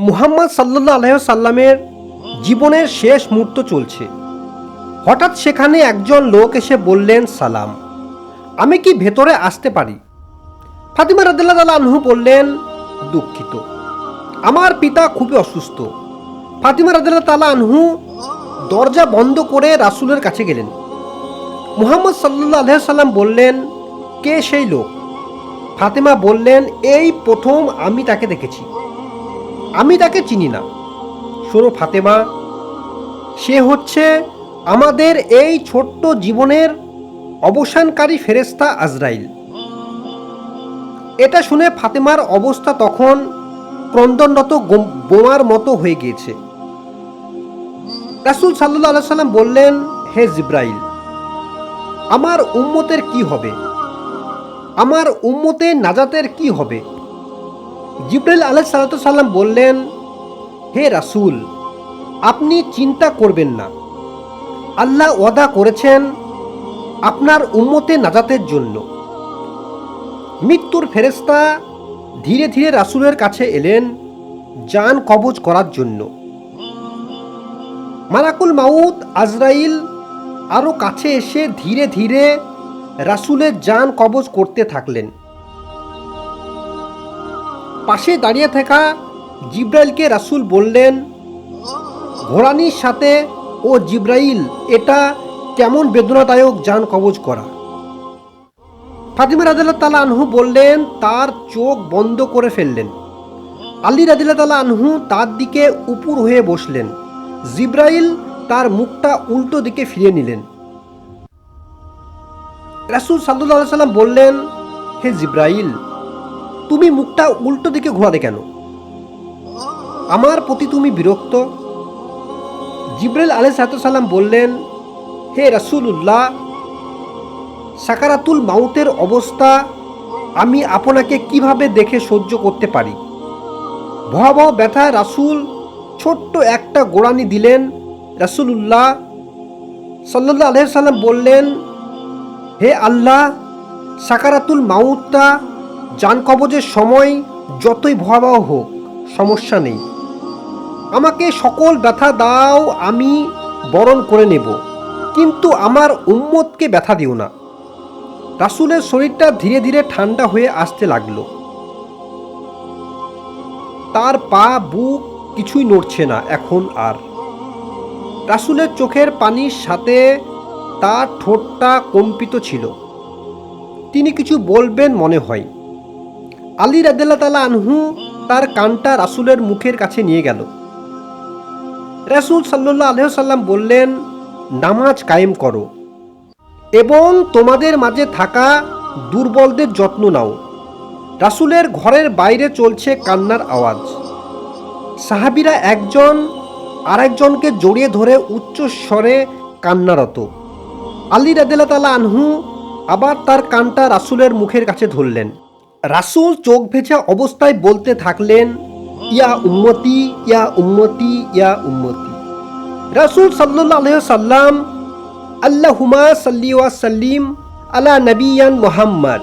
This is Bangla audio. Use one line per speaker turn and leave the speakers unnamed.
মুহাম্মদ সাল্লাল্লাহু আলাইহি সাল্লামের জীবনের শেষ মুহূর্ত চলছে। হঠাৎ সেখানে একজন লোক এসে বললেন, সালাম, আমি কি ভেতরে আসতে পারি? ফাতিমা রাদিয়াল্লাহু তাআলা আনহু বললেন, দুঃখিত, আমার পিতা খুবই অসুস্থ। ফাতিমা রাদিয়াল্লাহু তাআলা আনহু দরজা বন্ধ করে রাসূলের কাছে গেলেন। মুহাম্মদ সাল্লাল্লাহু আলাইহি সাল্লাম বললেন, কে সেই লোক? ফাতিমা বললেন, এই প্রথম আমি তাকে দেখেছি, আমি তাকে চিনি না। শোনো ফাতেমা, সে হচ্ছে আমাদের এই ছোট্ট জীবনের অবসানকারী ফেরেশতা আজরাইল। এটা শুনে ফাতেমার অবস্থা তখন ক্রন্দনরত বোমার মতো হয়ে গিয়েছে। রাসূল সাল্লাল্লাহু আলাইহি সাল্লাম বললেন, হে জিব্রাইল, আমার উম্মতের কি হবে? আমার উম্মতের নাজাতের কি হবে? জিব্রাইল আলাইহিস সালাম বললেন, হে রাসূল, আপনি চিন্তা করবেন না, আল্লাহ ওয়াদা করেছেন আপনার উম্মতের নাজাতের জন্য। মৃত্যুর ফেরেশতা ধীরে ধীরে রাসূলের কাছে এলেন জান কবজ করার জন্য। মালাকুল মাউত আজরাইল আরও কাছে এসে ধীরে ধীরে রাসূলের জান কবজ করতে থাকলেন। পাশে দাঁড়িয়ে থাকা জিব্রাইলকে রাসূল বললেন, ঘোড়ানির সাথে ও জিব্রাইল, এটা কেমন বেদনাদায়ক জান কবজ করা। ফাতিমা রাদিয়াল্লাহু তাআলা আনহু বললেন, তার চোখ বন্ধ করে ফেললেন। আলী রাদিয়াল্লাহু তাআলা আনহু তার দিকে উপুর হয়ে বসলেন। জিব্রাইল তার মুখটা উল্টো দিকে ফিরিয়ে নিলেন। রাসূল সাল্লাল্লাহু আলাইহি সাল্লাম বললেন, হে জিব্রাইল, তুমি মুখটা উল্টো দিকে ঘোরালে কেন? আমার প্রতি তুমি বিরক্ত? জিব্রাইল আলাইহিস সালাম বললেন, হে রাসূলুল্লাহ, সাকারাতুল মাউতের অবস্থা আমি আপনাকে কিভাবে দেখে সহ্য করতে পারি? ভয়াবহ ব্যথায় রাসূল ছোট্ট একটা গোড়ানি দিলেন। রাসূলুল্লাহ সাল্লাল্লাহু আলাইহি সাল্লাম বললেন, হে আল্লাহ, সাকারাতুল মাউতটা জান কবজের সময় যতই ভয়াবহ হোক সমস্যা নেই, আমাকে সকল ব্যথা দাও, আমি বরণ করে নেব, কিন্তু আমার উম্মতকে ব্যথা দিও না। রাসূলের শরীরটা ধীরে ধীরে ঠান্ডা হয়ে আসতে লাগলো। তার পা, বুক কিছুই নড়ছে না এখন আর। রাসূলের চোখের পানির সাথে তার ঠোঁটটা কম্পিত ছিল। তিনি কিছু বলবেন মনে হয়। আলী রাদিয়াল্লাহু তাআলা আনহু তার কানটা রাসূলের মুখের কাছে নিয়ে গেল। রাসূল সাল্লাল্লাহু আলাইহি সাল্লাম বললেন, নামাজ কায়েম করো এবং তোমাদের মাঝে থাকা দুর্বলদের যত্ন নাও। রাসূলের ঘরের বাইরে চলছে কান্নার আওয়াজ। সাহাবীরা একজন আরেকজনকে জড়িয়ে ধরে উচ্চ স্বরে কান্নারত। আলী রাদিয়াল্লাহু তাআলা আনহু আবার তার কানটা রাসূলের মুখের কাছে ধরলেন। রাসূল চোখ ভেজা অবস্থায় বলতে থাকলেন, ইয়া উম্মতি, ইয়া উম্মতি, ইয়া উম্মতি। রাসূল সাল্লাল্লাহু আলাইহি সাল্লাম, আল্লাহুম্মা সাল্লি ওয়া সাল্লিম আলা নবিয়ান মুহাম্মদ।